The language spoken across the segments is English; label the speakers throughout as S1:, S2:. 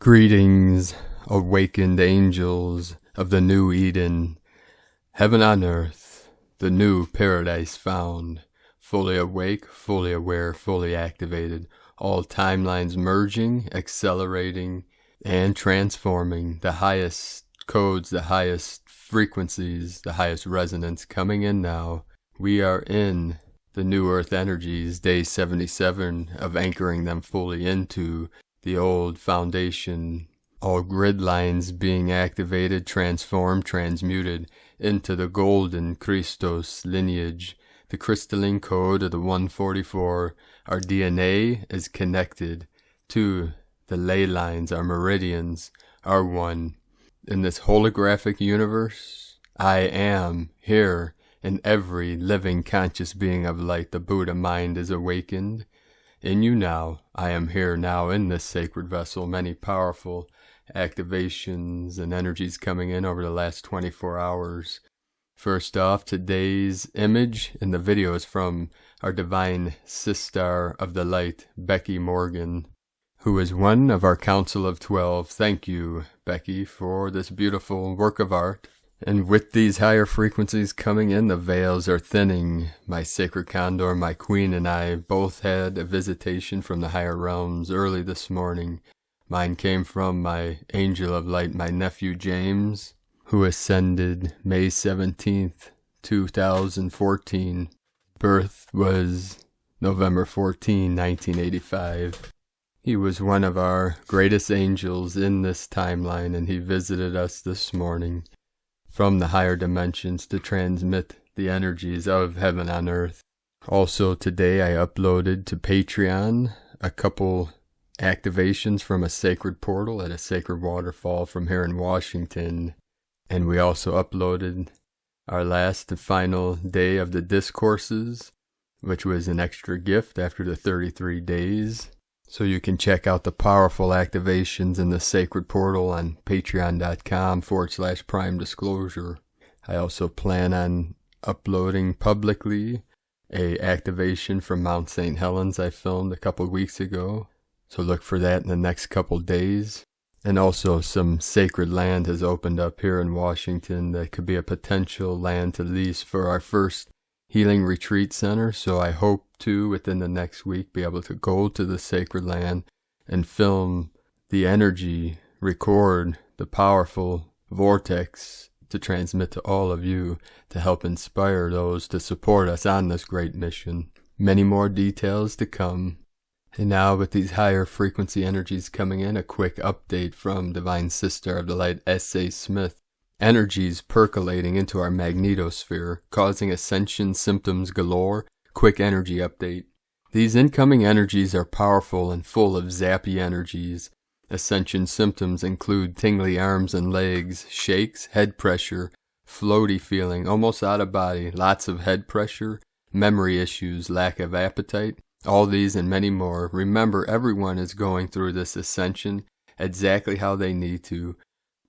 S1: Greetings, awakened angels of the new Eden, heaven on earth, the new paradise found, fully awake, fully aware, fully activated, all timelines merging, accelerating, and transforming, the highest codes, the highest frequencies, the highest resonance coming in now. We are in the new earth energies, day 77 of anchoring them fully into the old foundation, all grid lines being activated, transformed, transmuted into the golden Christos lineage, the crystalline code of the 144. Our DNA is connected to the ley lines, our meridians are one. In this holographic universe, I am here in every living conscious being of light. The Buddha mind is awakened. In you now, I am here now in this sacred vessel. Many powerful activations and energies coming in over the last 24 hours. First off, today's image in the video is from our divine sister of the light, Becky Morgan, who is one of our Council of 12. Thank you, Becky, for this beautiful work of art. And with these higher frequencies coming in, the veils are thinning. My sacred condor, my queen, and I both had a visitation from the higher realms early this morning. Mine came from my angel of light, my nephew James, who ascended May 17th, 2014. Birth was November 14, 1985. He was one of our greatest angels in this timeline, and he visited us this morning from the higher dimensions to transmit the energies of heaven on earth. Also today I uploaded to Patreon a couple activations from a sacred portal at a sacred waterfall from here in Washington. And we also uploaded our last and final day of the discourses, which was an extra gift after the 33 days. So you can check out the powerful activations in the sacred portal on patreon.com/prime disclosure. I also plan on uploading publicly a activation from Mount St. Helens I filmed a couple weeks ago. So look for that in the next couple days. And also some sacred land has opened up here in Washington that could be a potential land to lease for our first healing retreat center. So I hope to, within the next week, be able to go to the sacred land and film the energy, record the powerful vortex to transmit to all of you to help inspire those to support us on this great mission. Many more details to come. And now with these higher frequency energies coming in, a quick update from Divine Sister of the Light, S.A. Smith. Energies percolating into our magnetosphere, causing ascension symptoms galore. Quick energy update. These incoming energies are powerful and full of zappy energies. Ascension symptoms include tingly arms and legs, shakes, head pressure, floaty feeling, almost out of body, lots of head pressure, memory issues, lack of appetite. All these and many more. Remember, everyone is going through this ascension exactly how they need to.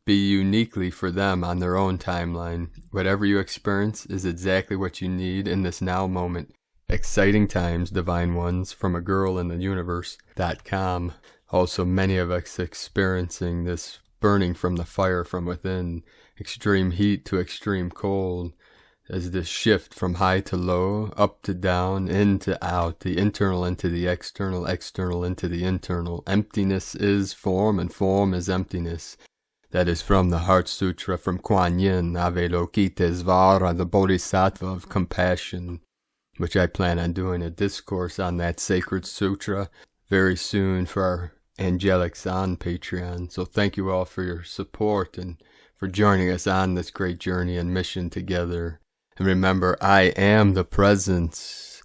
S1: Be uniquely for them on their own timeline. Whatever you experience is exactly what you need in this now moment. Exciting times, divine ones, from a girl in the universe.com. Also, many of us experiencing this burning from the fire from within, extreme heat to extreme cold, as this shift from high to low, up to down, in to out, the internal into the external, external into the internal. Emptiness is form, and form is emptiness. That is from the Heart Sutra from Kuan Yin, Avalokitesvara, the Bodhisattva of compassion, which I plan on doing a discourse on that sacred sutra very soon for our angelics on Patreon. So thank you all for your support and for joining us on this great journey and mission together. And remember, I am the presence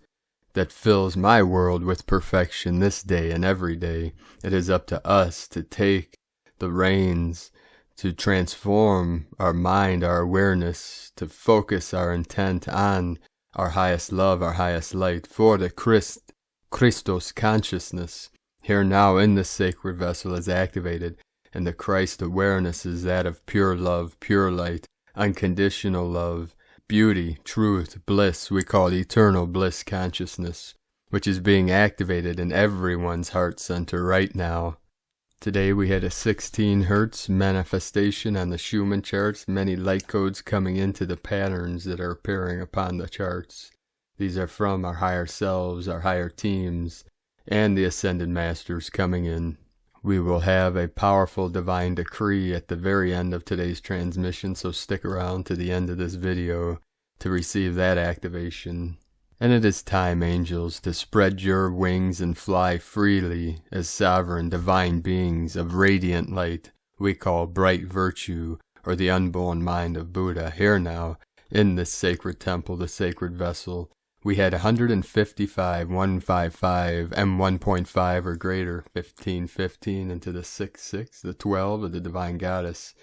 S1: that fills my world with perfection this day and every day. It is up to us to take the reins, to transform our mind, our awareness, to focus our intent on our highest love, our highest light, for the Christos consciousness here now in this sacred vessel is activated, and the Christ awareness is that of pure love, pure light, unconditional love, beauty, truth, bliss. We call it eternal bliss consciousness, which is being activated in everyone's heart center right now. Today we had a 16 Hertz manifestation on the Schumann charts, many light codes coming into the patterns that are appearing upon the charts. These are from our higher selves, our higher teams, and the Ascended Masters coming in. We will have a powerful divine decree at the very end of today's transmission, so stick around to the end of this video to receive that activation. And it is time, angels, to spread your wings and fly freely as sovereign divine beings of radiant light we call bright virtue, or the unborn mind of Buddha. Here now, in this sacred temple, the sacred vessel, we had 155, 155, M1.5 or greater, 1515 into the 6-6, the 12 of the Divine Goddess.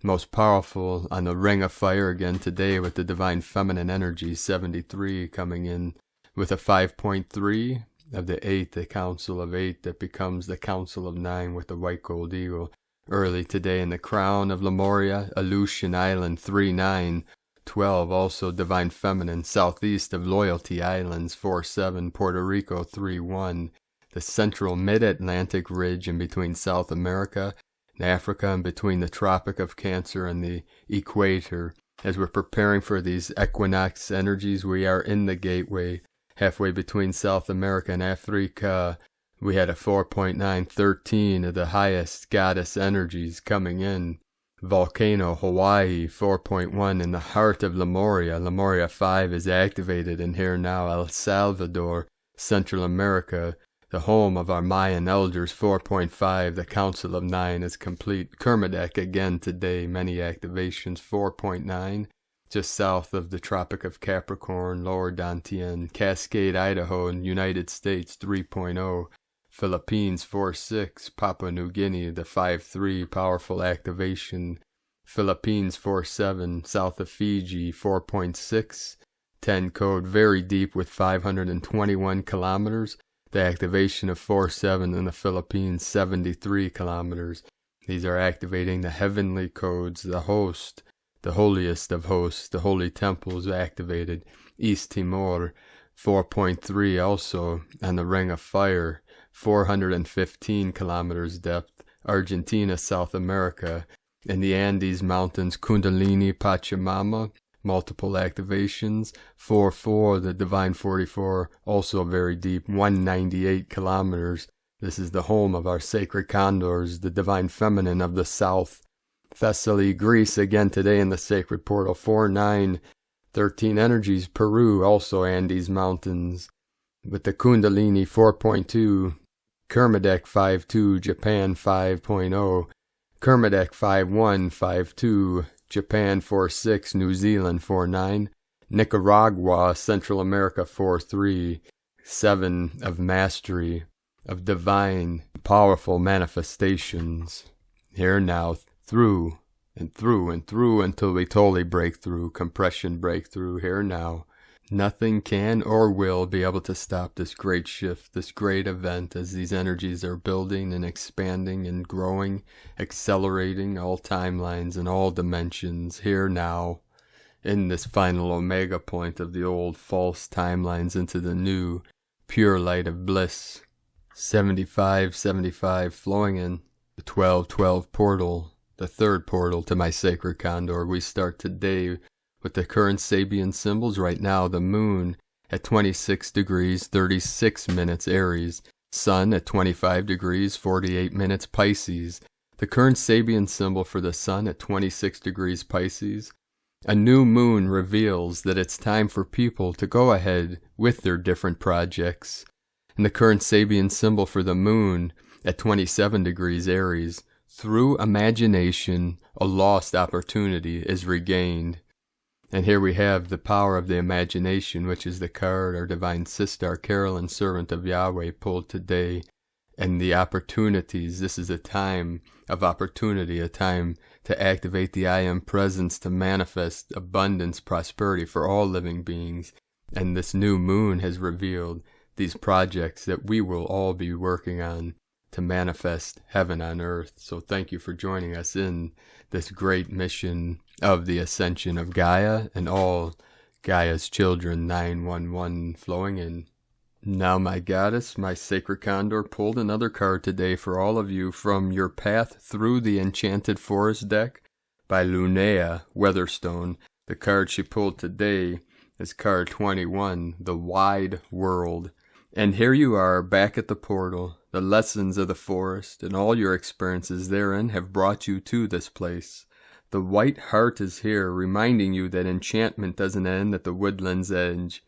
S1: Most powerful on the Ring of Fire again today with the Divine Feminine Energy, 73 coming in with a 5.3 of the 8, the Council of 8 that becomes the Council of 9 with the White Gold Eagle. Early today in the Crown of Lemuria, Aleutian Island, 3-9, 12 also Divine Feminine, southeast of Loyalty Islands, 4-7, Puerto Rico, 3-1, the central mid-Atlantic ridge in between South America Africa and between the Tropic of Cancer and the equator. As we're preparing for these equinox energies, we are in the gateway, halfway between South America and Africa. We had a 4.913 of the highest goddess energies coming in. Volcano, Hawaii, 4.1 in the heart of Lemuria. Lemuria 5 is activated, and here now El Salvador, Central America, the home of our Mayan elders, 4.5, the Council of 9 is complete. Kermadec again today, many activations, 4.9, just south of the Tropic of Capricorn, Lower Dantian, Cascade, Idaho, and United States, 3.0, Philippines, 4.6, Papua New Guinea, the 5.3, powerful activation, Philippines, 4.7, south of Fiji, 4.6, 10 code, very deep with 521 kilometers. The activation of 4-7 in the Philippines, 73 kilometers. These are activating the heavenly codes, the host, the holiest of hosts, the holy temples activated. East Timor, 4.3 also on the Ring of Fire, 415 kilometers depth. Argentina, South America. In the Andes Mountains, Kundalini, Pachamama, multiple activations, 4-4, the Divine 44, also very deep, 198 kilometers. This is the home of our sacred condors, the Divine Feminine of the South. Thessaly, Greece, again today in the sacred portal, 4-9, 13 energies, Peru, also Andes Mountains, with the Kundalini 4.2, Kermadec 5.2, Japan 5.0, Kermadec 5.1, 5.2, Japan 4.6, New Zealand 4.9, Nicaragua, Central America 4.3, 7 of mastery, of divine, powerful manifestations. Here now, through and through and through until we totally break through, compression breakthrough, here now. Nothing can or will be able to stop this great shift, this great event as these energies are building and expanding and growing, accelerating all timelines and all dimensions here now in this final omega point of the old false timelines into the new pure light of bliss. 75 flowing in the 12 portal, the third portal to my sacred condor. We start today with the current Sabian symbols. Right now, the moon at 26 degrees, 36 minutes Aries. Sun at 25 degrees, 48 minutes Pisces. The current Sabian symbol for the sun at 26 degrees Pisces. A new moon reveals that it's time for people to go ahead with their different projects. And the current Sabian symbol for the moon at 27 degrees Aries. Through imagination, a lost opportunity is regained. And here we have the power of the imagination, which is the card our divine sister, Carolyn, servant of Yahweh, pulled today. And the opportunities, this is a time of opportunity, a time to activate the I Am Presence, to manifest abundance, prosperity for all living beings. And this new moon has revealed these projects that we will all be working on to manifest heaven on earth. So thank you for joining us in this great mission of the ascension of Gaia and all Gaia's children, 911 flowing in. Now, my goddess, my sacred condor, pulled another card today for all of you from Your Path Through the Enchanted Forest deck by Linnea Weatherstone. The card she pulled today is card 21, The Wide World. And here you are, back at the portal. The lessons of the forest and all your experiences therein have brought you to this place. The white heart is here, reminding you that enchantment doesn't end at the woodland's edge.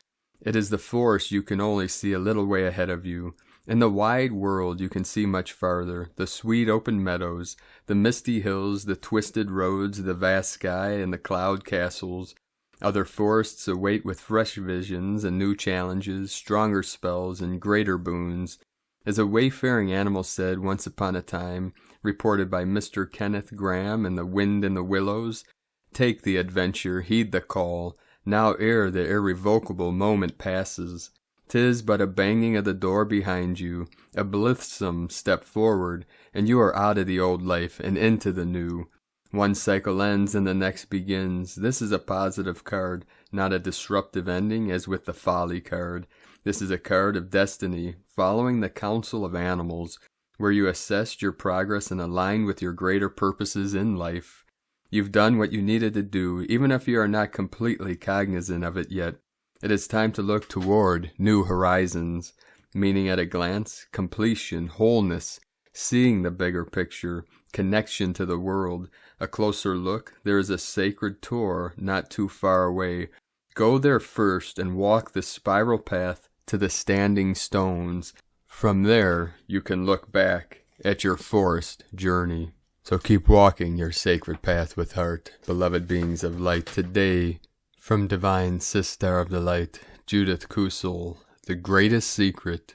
S1: It is the forest you can only see a little way ahead of you. In the wide world you can see much farther, the sweet open meadows, the misty hills, the twisted roads, the vast sky, and the cloud castles. Other forests await with fresh visions and new challenges, stronger spells, and greater boons. As a wayfaring animal said once upon a time, reported by Mr. Kenneth Graham in The Wind in the Willows, "Take the adventure, heed the call, now ere the irrevocable moment passes. 'Tis but a banging of the door behind you, a blithesome step forward, and you are out of the old life and into the new. One cycle ends and the next begins. This is a positive card, not a disruptive ending as with the Folly card. This is a card of destiny, following the counsel of animals, where you assessed your progress and align with your greater purposes in life. You've done what you needed to do, even if you are not completely cognizant of it yet. It is time to look toward new horizons, meaning at a glance, completion, wholeness, seeing the bigger picture, connection to the world. A closer look, there is a sacred tour not too far away. Go there first and walk the spiral path to the standing stones. From there, you can look back at your forest journey. So keep walking your sacred path with heart, beloved beings of light. Today, from Divine Sister of the Light, Judith Kusel, the greatest secret.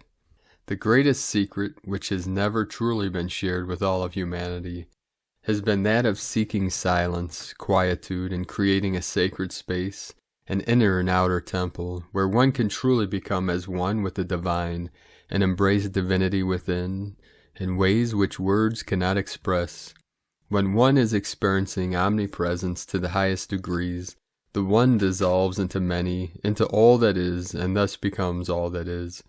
S1: The greatest secret, which has never truly been shared with all of humanity, has been that of seeking silence, quietude, and creating a sacred space, an inner and outer temple, where one can truly become as one with the divine, and embrace divinity within, in ways which words cannot express. When one is experiencing omnipresence to the highest degrees, the one dissolves into many, into all that is, and thus becomes all that is.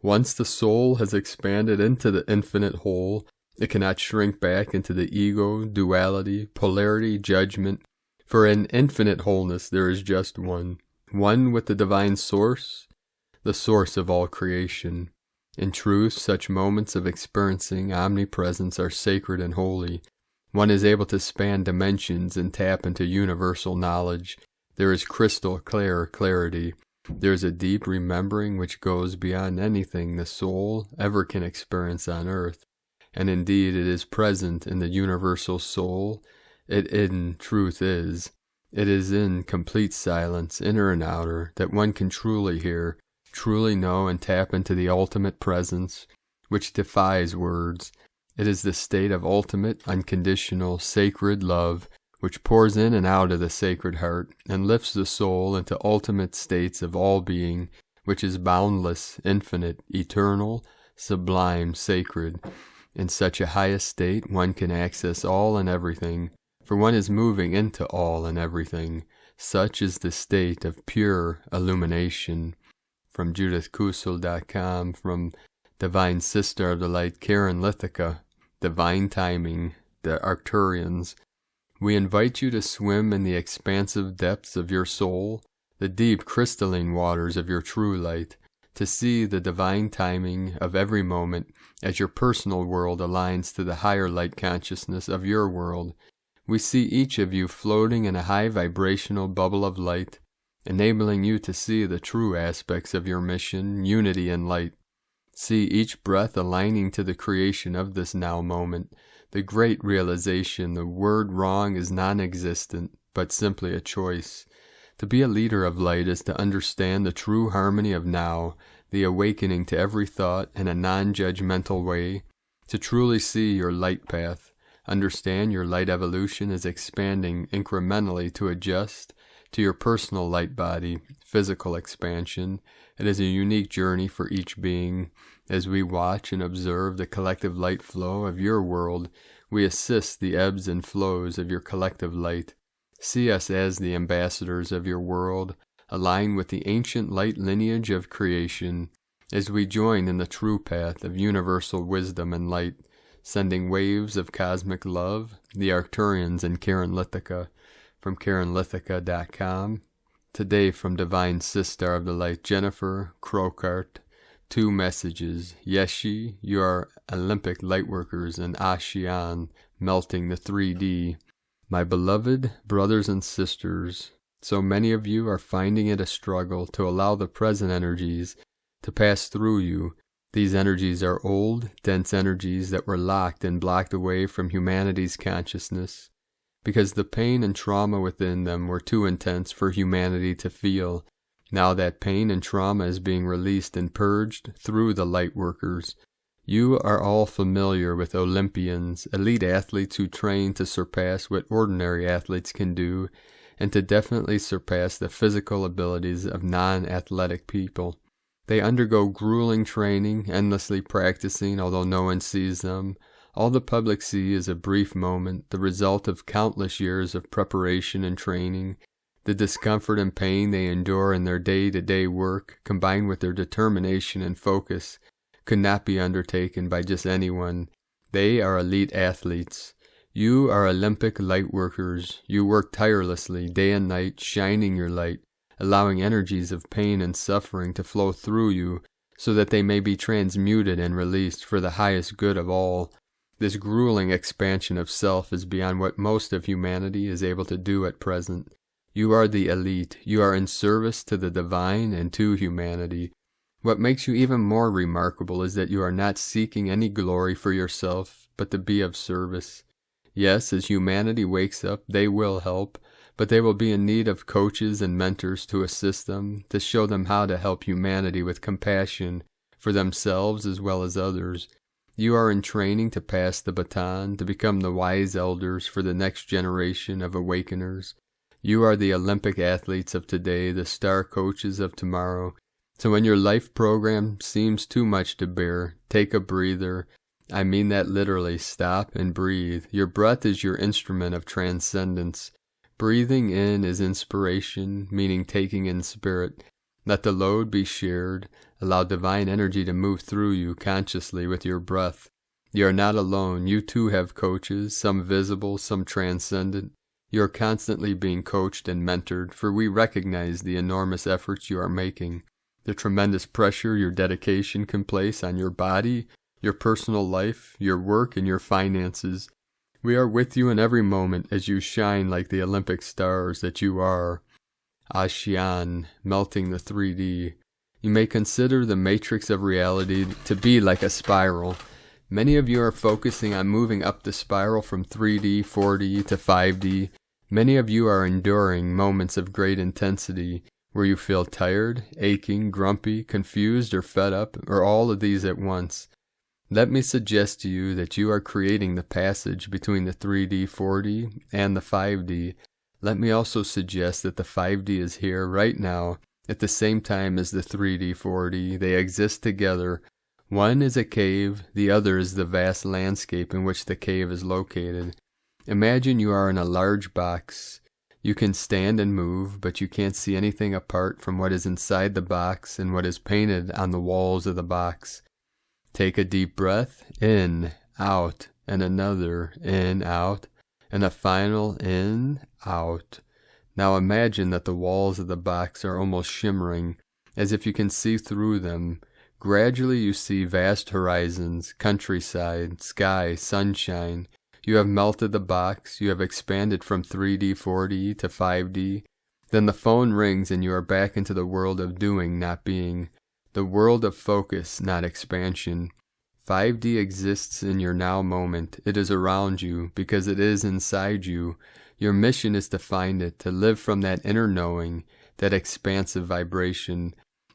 S1: Once the soul has expanded into the infinite whole, it cannot shrink back into the ego, duality, polarity, judgment, for in infinite wholeness there is just one with the divine source, the source of all creation. In truth, such moments of experiencing omnipresence are sacred and holy. One is able to span dimensions and tap into universal knowledge. There is crystal clear clarity. There is a deep remembering which goes beyond anything the soul ever can experience on earth. And indeed it is present in the universal soul. It in truth is. It is in complete silence, inner and outer, that one can truly hear, truly know, and tap into the ultimate presence, which defies words. It is the state of ultimate, unconditional, sacred love, which pours in and out of the sacred heart, and lifts the soul into ultimate states of all being, which is boundless, infinite, eternal, sublime, sacred. In such a highest state, one can access all and everything, for one is moving into all and everything. Such is the state of pure illumination. From JudithKusel.com, from Divine Sister of the Light, Karen Lithica, Divine Timing, the Arcturians. We invite you to swim in the expansive depths of your soul, the deep crystalline waters of your true light, to see the divine timing of every moment as your personal world aligns to the higher light consciousness of your world. We see each of you floating in a high vibrational bubble of light, enabling you to see the true aspects of your mission, unity and light. See each breath aligning to the creation of this now moment, the great realization the word wrong is non-existent, but simply a choice. To be a leader of light is to understand the true harmony of now, the awakening to every thought in a non-judgmental way, to truly see your light path. Understand your light evolution is expanding incrementally to adjust to your personal light body, physical expansion. It is a unique journey for each being. As we watch and observe the collective light flow of your world, we assist the ebbs and flows of your collective light. See us as the ambassadors of your world, align with the ancient light lineage of creation. as we join in the true path of universal wisdom and light, sending waves of cosmic love, the Arcturians and Karen Lithica from KarenLithica.com. Today from Divine Sister of the Light, Jennifer Crocart, 2 messages. Yeshi, you are Olympic lightworkers, and Ashian, melting the 3D. My beloved brothers and sisters, so many of you are finding it a struggle to allow the present energies to pass through you. These energies are old, dense energies that were locked and blocked away from humanity's consciousness, because the pain and trauma within them were too intense for humanity to feel. Now that pain and trauma is being released and purged through the lightworkers. You are all familiar with Olympians, elite athletes who train to surpass what ordinary athletes can do, and to definitely surpass the physical abilities of non-athletic people. They undergo grueling training, endlessly practicing, although no one sees them. All the public see is a brief moment, the result of countless years of preparation and training. The discomfort and pain they endure in their day-to-day work, combined with their determination and focus, could not be undertaken by just anyone. They are elite athletes. You are Olympic light workers. You work tirelessly, day and night, shining your light, allowing energies of pain and suffering to flow through you so that they may be transmuted and released for the highest good of all. This grueling expansion of self is beyond what most of humanity is able to do at present. You are the elite. You are in service to the divine and to humanity. What makes you even more remarkable is that you are not seeking any glory for yourself, but to be of service. Yes, as humanity wakes up, they will help, but they will be in need of coaches and mentors to assist them, to show them how to help humanity with compassion for themselves as well as others. You are in training to pass the baton, to become the wise elders for the next generation of awakeners. You are the Olympic athletes of today, the star coaches of tomorrow. So when your life program seems too much to bear, take a breather. I mean that literally. Stop and breathe. Your breath is your instrument of transcendence. Breathing in is inspiration, meaning taking in spirit. Let the load be shared. Allow divine energy to move through you consciously with your breath. You are not alone. You too have coaches, some visible, some transcendent. You are constantly being coached and mentored, for we recognize the enormous efforts you are making, the tremendous pressure your dedication can place on your body, your personal life, your work, and your finances. We are with you in every moment as you shine like the Olympic stars that you are. Ashian, melting the 3D. You may consider the matrix of reality to be like a spiral. Many of you are focusing on moving up the spiral from 3D, 4D to 5D. Many of you are enduring moments of great intensity where you feel tired, aching, grumpy, confused, or fed up, or all of these at once. Let me suggest to you that you are creating the passage between the 3D, 4D, and the 5D. Let me also suggest that the 5D is here right now at the same time as the 3D, 4D. They exist together. One is a cave, the other is the vast landscape in which the cave is located. Imagine you are in a large box. You can stand and move, but you can't see anything apart from what is inside the box and what is painted on the walls of the box. Take a deep breath, in, out, and another, in, out, and a final in, out. Now imagine that the walls of the box are almost shimmering, as if you can see through them. Gradually you see vast horizons, countryside, sky, sunshine. You have melted the box, you have expanded from 3D, 4D to 5D. Then the phone rings and you are back into the world of doing, not being. The world of focus, not expansion. 5D exists in your now moment. It is around you because it is inside you. Your mission is to find it, to live from that inner knowing, that expansive vibration.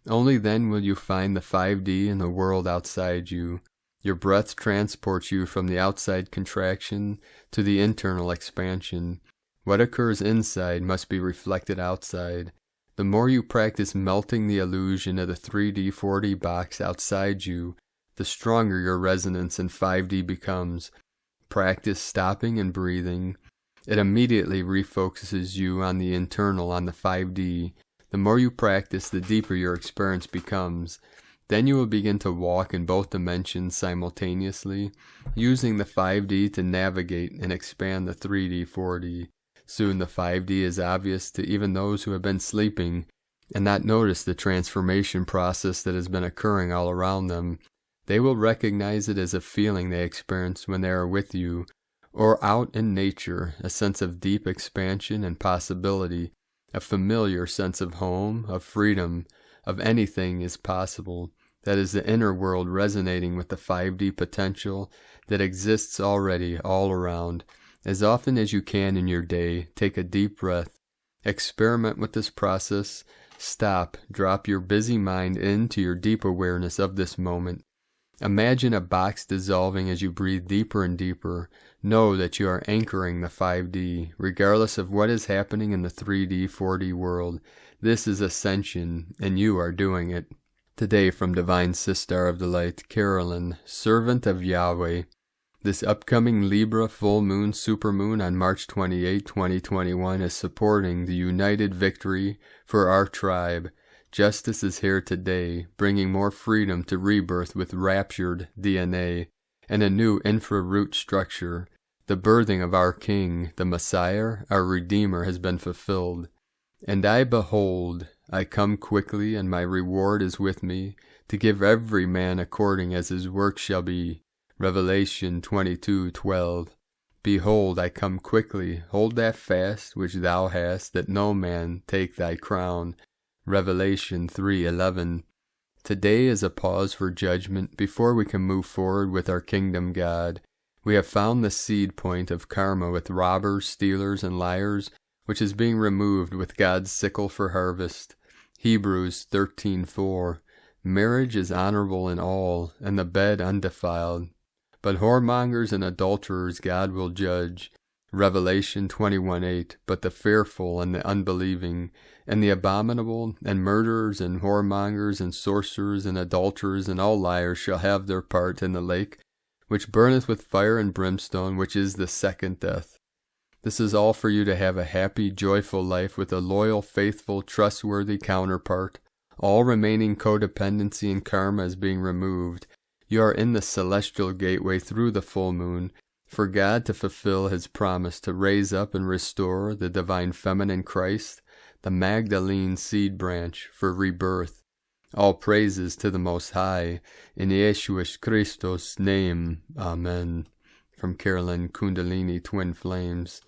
S1: Only then will you find the 5D in the world outside you. Your breath transports you from the outside contraction to the internal expansion. What occurs inside must be reflected outside. The more you practice melting the illusion of the 3D, 4D box outside you, the stronger your resonance in 5D becomes. Practice stopping and breathing. It immediately refocuses you on the internal, on the 5D. The more you practice, the deeper your experience becomes. Then you will begin to walk in both dimensions simultaneously, using the 5D to navigate and expand the 3D, 4D. Soon the 5D is obvious to even those who have been sleeping and not noticed the transformation process that has been occurring all around them. They will recognize it as a feeling they experience when they are with you, or out in nature, a sense of deep expansion and possibility, a familiar sense of home, of freedom, of anything is possible. That is the inner world resonating with the 5D potential that exists already all around. As often as you can in your day, take a deep breath. Experiment with this process. Stop, drop your busy mind into your deep awareness of this moment. Imagine a box dissolving as you breathe deeper and deeper. Know that you are anchoring the 5D, regardless of what is happening in the 3D, 4D world. This is Ascension, and you are doing it. Today from Divine Sister of the Light, Caroline, Servant of Yahweh. This upcoming Libra full moon supermoon on March 28, 2021 is supporting the united victory for our tribe. Justice is here today, bringing more freedom to rebirth with raptured DNA and a new infra-root structure. The birthing of our King, the Messiah, our Redeemer, has been fulfilled. And I behold, I come quickly, and my reward is with me, to give every man according as his work shall be. Revelation 22:12. Behold, I come quickly, hold that fast which thou hast, that no man take thy crown. Revelation 3:11. Today is a pause for judgment before we can move forward with our kingdom God. We have found the seed point of karma with robbers, stealers, and liars, which is being removed with God's sickle for harvest. Hebrews 13:4. Marriage is honorable in all, and the bed undefiled. But whoremongers and adulterers God will judge. Revelation 21:8. But the fearful and the unbelieving, and the abominable, and murderers, and whoremongers, and sorcerers, and adulterers, and all liars shall have their part in the lake, which burneth with fire and brimstone, which is the second death. This is all for you to have a happy, joyful life with a loyal, faithful, trustworthy counterpart. All remaining codependency and karma is being removed. You are in the celestial gateway through the full moon, for God to fulfill his promise to raise up and restore the divine feminine Christ, the Magdalene seed branch, for rebirth. All praises to the Most High, in Yeshua Christos' name. Amen. From Caroline Kundalini Twin Flames.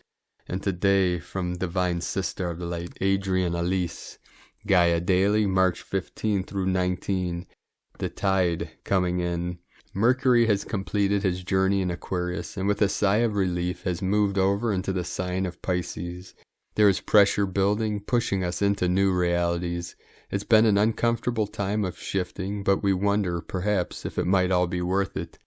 S1: And today from Divine Sister of the Light, Adrian Elise. Gaia Daily, March 15 through 19. The tide coming in. Mercury has completed his journey in Aquarius, and with a sigh of relief has moved over into the sign of Pisces. There is pressure building, pushing us into new realities. It's been an uncomfortable time of shifting, but we wonder, perhaps, if it might all be worth it.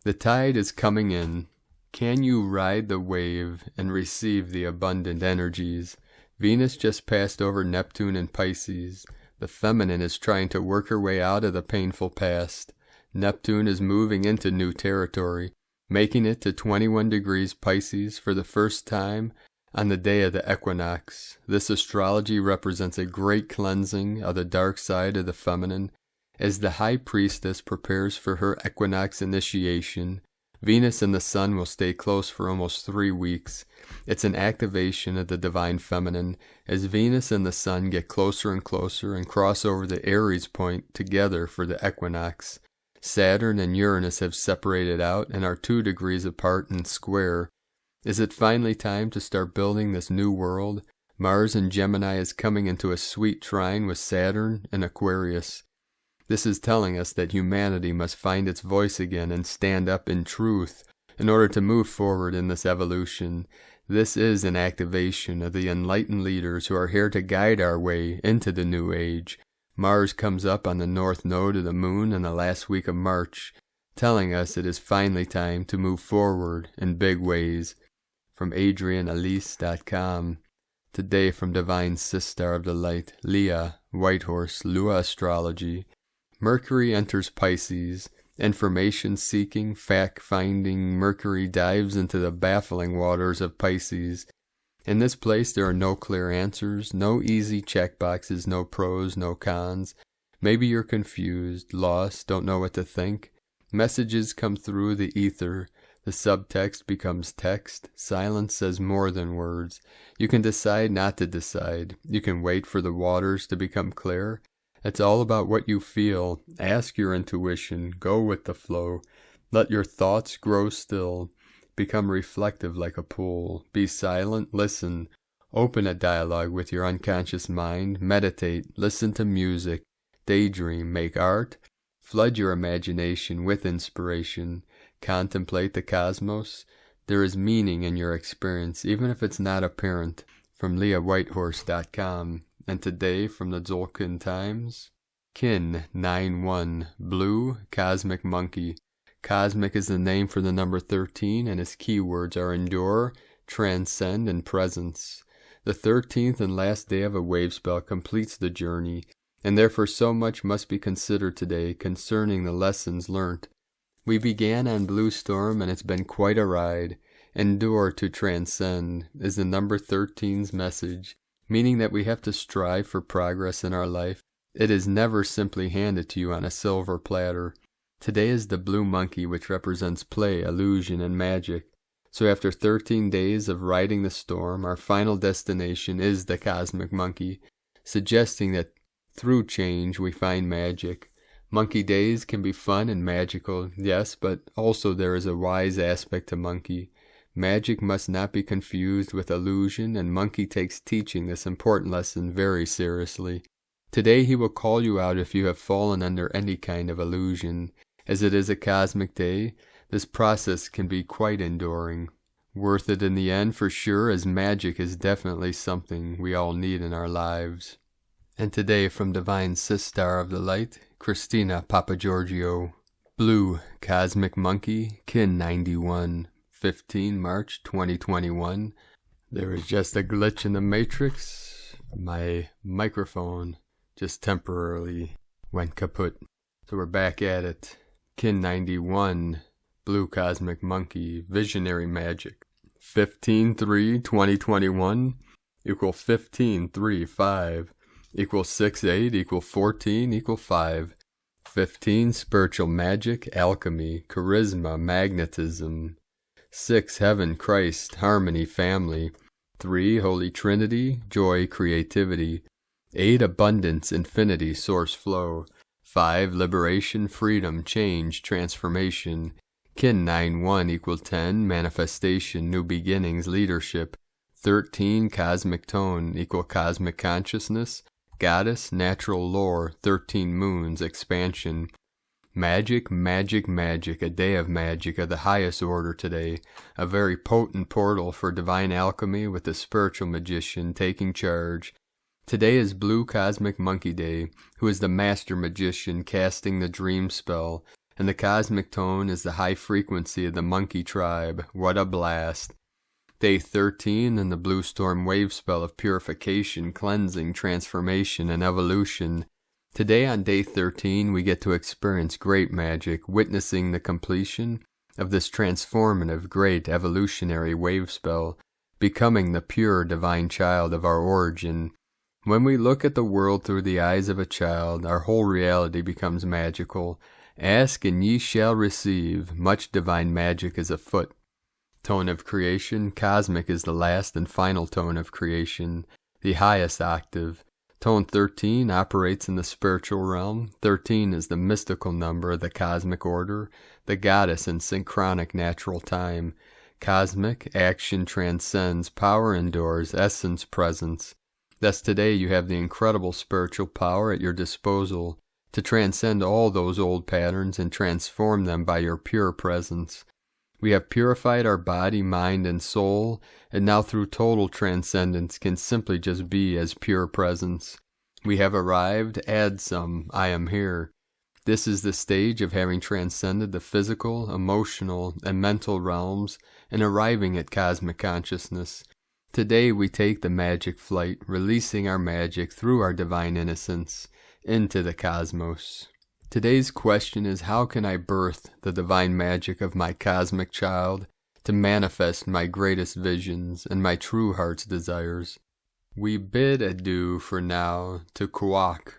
S1: The tide is coming in. Can you ride the wave and receive the abundant energies? Venus just passed over Neptune and Pisces. The feminine is trying to work her way out of the painful past. Neptune is moving into new territory, making it to 21 degrees Pisces for the first time on the day of the equinox. This astrology represents a great cleansing of the dark side of the feminine. As the high priestess prepares for her equinox initiation, Venus and the Sun will stay close for almost 3 weeks. It's an activation of the divine feminine as Venus and the Sun get closer and closer and cross over the Aries point together for the equinox. Saturn and Uranus have separated out and are 2 degrees apart and square. Is it finally time to start building this new world? Mars in Gemini is coming into a sweet trine with Saturn and Aquarius. This is telling us that humanity must find its voice again and stand up in truth in order to move forward in this evolution. This is an activation of the enlightened leaders who are here to guide our way into the new age. Mars comes up on the north node of the moon in the last week of March, telling us it is finally time to move forward in big ways. From AdrianElise.com. Today from Divine Sister of the Light, Leah, Whitehorse, Lua Astrology. Mercury enters Pisces. Information-seeking, fact-finding Mercury dives into the baffling waters of Pisces. In this place there are no clear answers, no easy checkboxes, no pros, no cons. Maybe you're confused, lost, don't know what to think. Messages come through the ether. The subtext becomes text. Silence says more than words. You can decide not to decide. You can wait for the waters to become clear. It's all about what you feel. Ask your intuition. Go with the flow. Let your thoughts grow still. Become reflective like a pool. Be silent. Listen. Open a dialogue with your unconscious mind. Meditate. Listen to music. Daydream. Make art. Flood your imagination with inspiration. Contemplate the cosmos. There is meaning in your experience, even if it's not apparent. From LeahWhitehorse.com. And today from the Tzolk'in Times, Kin 9-1, Blue, Cosmic Monkey. Cosmic is the name for the number 13, and its keywords are endure, transcend, and presence. The 13th and last day of a Wavespell completes the journey, and therefore so much must be considered today concerning the lessons learnt. We began on Blue Storm, and it's been quite a ride. Endure to transcend is the number 13's message, meaning that we have to strive for progress in our life. It is never simply handed to you on a silver platter. Today is the blue monkey, which represents play, illusion, and magic. So after 13 days of riding the storm, our final destination is the cosmic monkey, suggesting that through change we find magic. Monkey days can be fun and magical, yes, but also there is a wise aspect to monkey. Magic must not be confused with illusion, and Monkey takes teaching this important lesson very seriously. Today he will call you out if you have fallen under any kind of illusion. As it is a cosmic day, this process can be quite enduring. Worth it in the end for sure, as magic is definitely something we all need in our lives. And today from Divine Sister of the Light, Christina Papagiorgio. Blue, Cosmic Monkey, Kin 91. 15 March 2021. There was just a glitch in the matrix. My microphone just temporarily went kaput. So we're back at it. Kin 91, Blue Cosmic Monkey, Visionary Magic. 15-3-2021 equal 15-3-5 equal 6-8 equal 14 equal 5. 15 Spiritual Magic, Alchemy, Charisma, Magnetism. 6 Heaven, Christ, Harmony, Family. 3 Holy Trinity, Joy, Creativity. 8 Abundance, Infinity, Source, Flow. 5 Liberation, Freedom, Change, Transformation. Kin 9-1 equal 10 Manifestation, New Beginnings, Leadership. 13 Cosmic Tone equal Cosmic Consciousness, Goddess, Natural Lore. 13 Moons, Expansion. Magic, magic, magic, a day of magic of the highest order today, a very potent portal for divine alchemy with the spiritual magician taking charge. Today is Blue Cosmic Monkey Day, who is the master magician casting the dream spell, and the cosmic tone is the high frequency of the monkey tribe. What a blast! Day 13 in the Blue Storm wave spell of purification, cleansing, transformation, and evolution. Today on day 13, we get to experience great magic, witnessing the completion of this transformative, great evolutionary wave spell, becoming the pure divine child of our origin. When we look at the world through the eyes of a child, our whole reality becomes magical. Ask and ye shall receive. Much divine magic is afoot. Tone of creation, cosmic is the last and final tone of creation, the highest octave. Tone 13 operates in the spiritual realm. 13 is the mystical number of the cosmic order, the goddess in synchronic natural time. Cosmic, action transcends, power endures, essence presence. Thus today you have the incredible spiritual power at your disposal to transcend all those old patterns and transform them by your pure presence. We have purified our body, mind, and soul, and now through total transcendence can simply just be as pure presence. We have arrived, add some, I am here. This is the stage of having transcended the physical, emotional, and mental realms and arriving at cosmic consciousness. Today we take the magic flight, releasing our magic through our divine innocence into the cosmos. Today's question is, how can I birth the divine magic of my cosmic child to manifest my greatest visions and my true heart's desires? We bid adieu for now to Kuwak,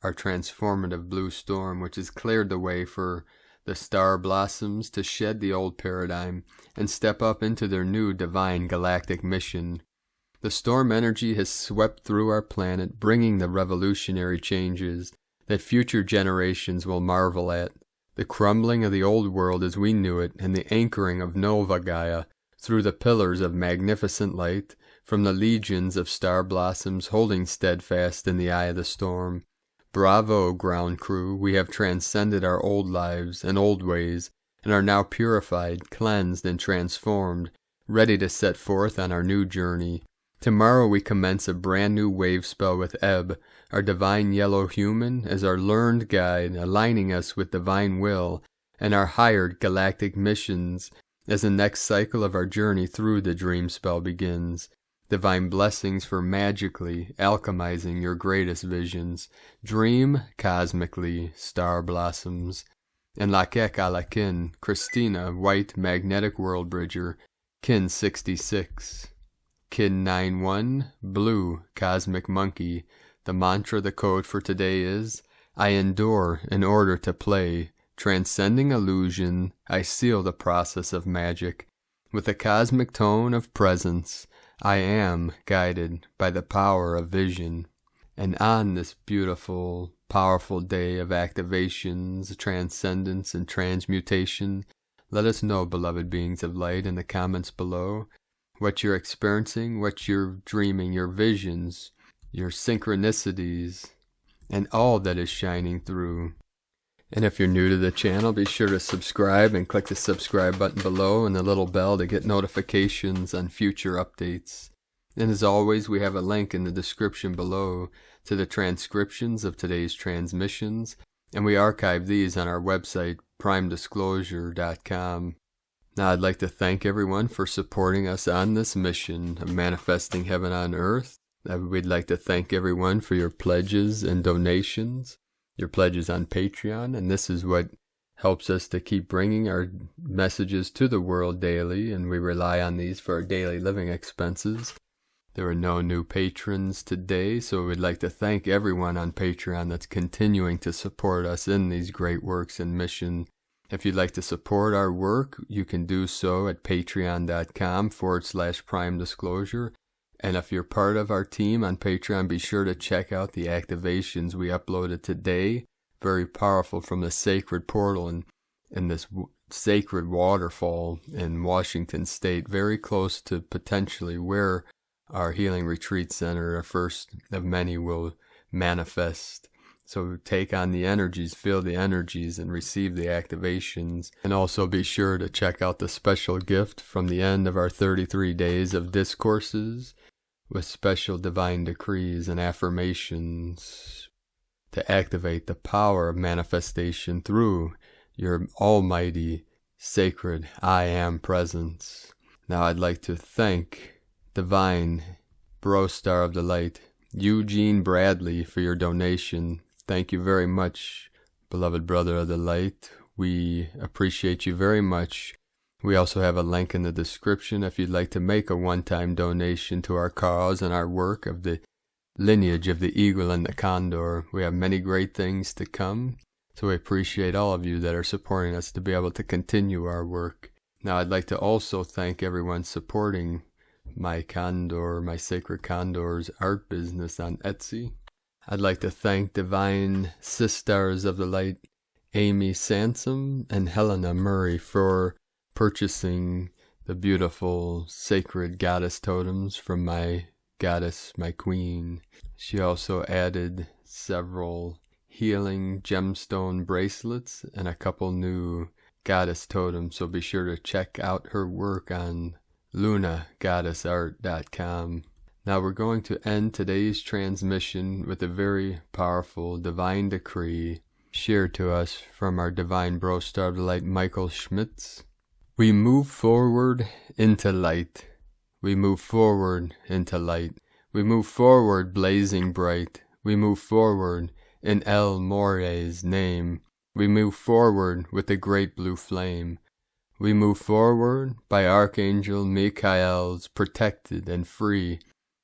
S1: our transformative blue storm, which has cleared the way for the star blossoms to shed the old paradigm and step up into their new divine galactic mission. The storm energy has swept through our planet, bringing the revolutionary changes that future generations will marvel at. The crumbling of the old world as we knew it, and the anchoring of Nova Gaia through the pillars of magnificent light, from the legions of star blossoms holding steadfast in the eye of the storm. Bravo, ground crew, we have transcended our old lives and old ways, and are now purified, cleansed, and transformed, ready to set forth on our new journey. Tomorrow we commence a brand new Wavespell with Ebb, our divine yellow human, as our learned guide, aligning us with divine will and our hired galactic missions as the next cycle of our journey through the dream spell begins. Divine blessings for magically alchemizing your greatest visions. Dream cosmically, star blossoms. And Lakek Alakin, Christina, white magnetic Worldbridger, kin 66. Kin 91, blue cosmic monkey. The mantra, the code for today is, I endure in order to play. Transcending illusion, I seal the process of magic. With a cosmic tone of presence, I am guided by the power of vision. And on this beautiful, powerful day of activations, transcendence, and transmutation, let us know, beloved beings of light, in the comments below, what you're experiencing, what you're dreaming, your visions, your synchronicities, and all that is shining through. And if you're new to the channel, be sure to subscribe and click the subscribe button below and the little bell to get notifications on future updates. And as always, we have a link in the description below to the transcriptions of today's transmissions, and we archive these on our website, primedisclosure.com. Now I'd like to thank everyone for supporting us on this mission of manifesting heaven on earth. We'd like to thank everyone for your pledges and donations. Your pledges on Patreon, and this is what helps us to keep bringing our messages to the world daily, and we rely on these for our daily living expenses. There are no new patrons today, so we'd like to thank everyone on Patreon that's continuing to support us in these great works and mission. If you'd like to support our work, you can do so at patreon.com/primedisclosure. And if you're part of our team on Patreon, be sure to check out the activations we uploaded today. Very powerful, from the sacred portal in this sacred waterfall in Washington State, very close to potentially where our healing retreat center, our first of many, will manifest. So take on the energies, feel the energies, and receive the activations. And also be sure to check out the special gift from the end of our 33 days of discourses, with special divine decrees and affirmations to activate the power of manifestation through your almighty, sacred I Am presence. Now I'd like to thank Divine Bro Star of the Light, Eugene Bradley, for your donation. Thank you very much, beloved brother of the light. We appreciate you very much. We also have a link in the description if you'd like to make a one-time donation to our cause and our work of the lineage of the eagle and the condor. We have many great things to come, so we appreciate all of you that are supporting us to be able to continue our work. Now I'd like to also thank everyone supporting my condor, my sacred condors art business on Etsy. I'd like to thank Divine Sisters of the Light, Amy Sansom and Helena Murray, for purchasing the beautiful sacred goddess totems from my goddess, my queen. She also added several healing gemstone bracelets and a couple new goddess totems, so be sure to check out her work on lunagoddessart.com. Now we're going to end today's transmission with a very powerful divine decree shared to us from our divine bro star of the light, Michael Schmitz. We move forward into light. We move forward into light. We move forward blazing bright. We move forward in El Morye's name. We move forward with the great blue flame. We move forward by Archangel Michael's protected and free.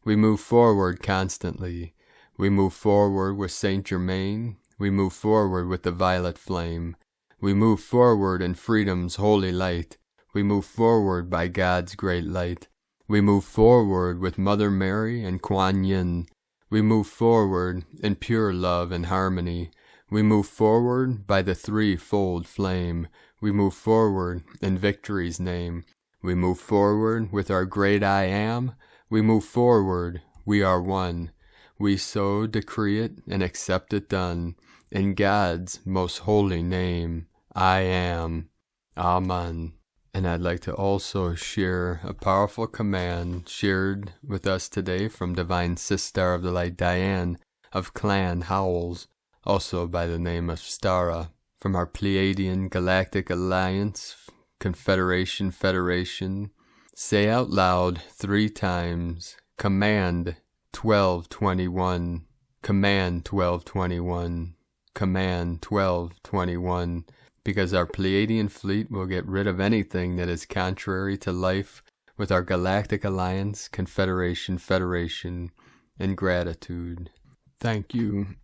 S1: We move forward constantly. We move forward with Saint Germain. We move forward with the violet flame. We move forward in freedom's holy light. We move forward by God's great light. We move forward with Mother Mary and Kuan Yin. We move forward in pure love and harmony. We move forward by the threefold flame. We move forward in victory's name. We move forward with our great I am. We move forward, we are one. We so decree it and accept it done. In God's most holy name, I am. Amen. And I'd like to also share a powerful command shared with us today from Divine Sister of the Light Diane of Clan Howells, also by the name of Stara, from our Pleiadian Galactic Alliance, Confederation, Federation. Say out loud 3 times, Command 1221, Command 1221, Command 1221. Because our Pleiadian fleet will get rid of anything that is contrary to life with our Galactic Alliance, Confederation, Federation, and gratitude. Thank you,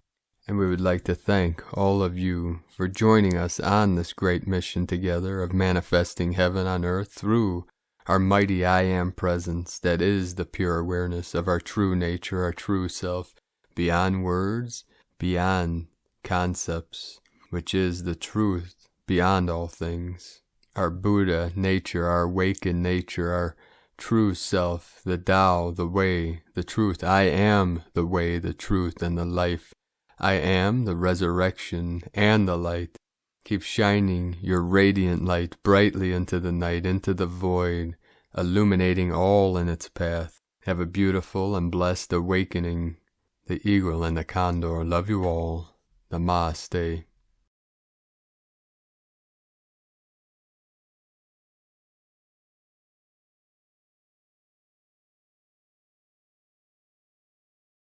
S1: and we would like to thank all of you for joining us on this great mission together of manifesting heaven on earth through our mighty I Am presence that is the pure awareness of our true nature, our true self, beyond words, beyond concepts, which is the truth. Beyond all things, our Buddha nature, our awakened nature, our true self, the Tao, the way, the truth. I am the way, the truth, and the life. I am the resurrection and the light. Keep shining your radiant light brightly into the night, into the void, illuminating all in its path. Have a beautiful and blessed awakening. The eagle and the condor love you all. Namaste.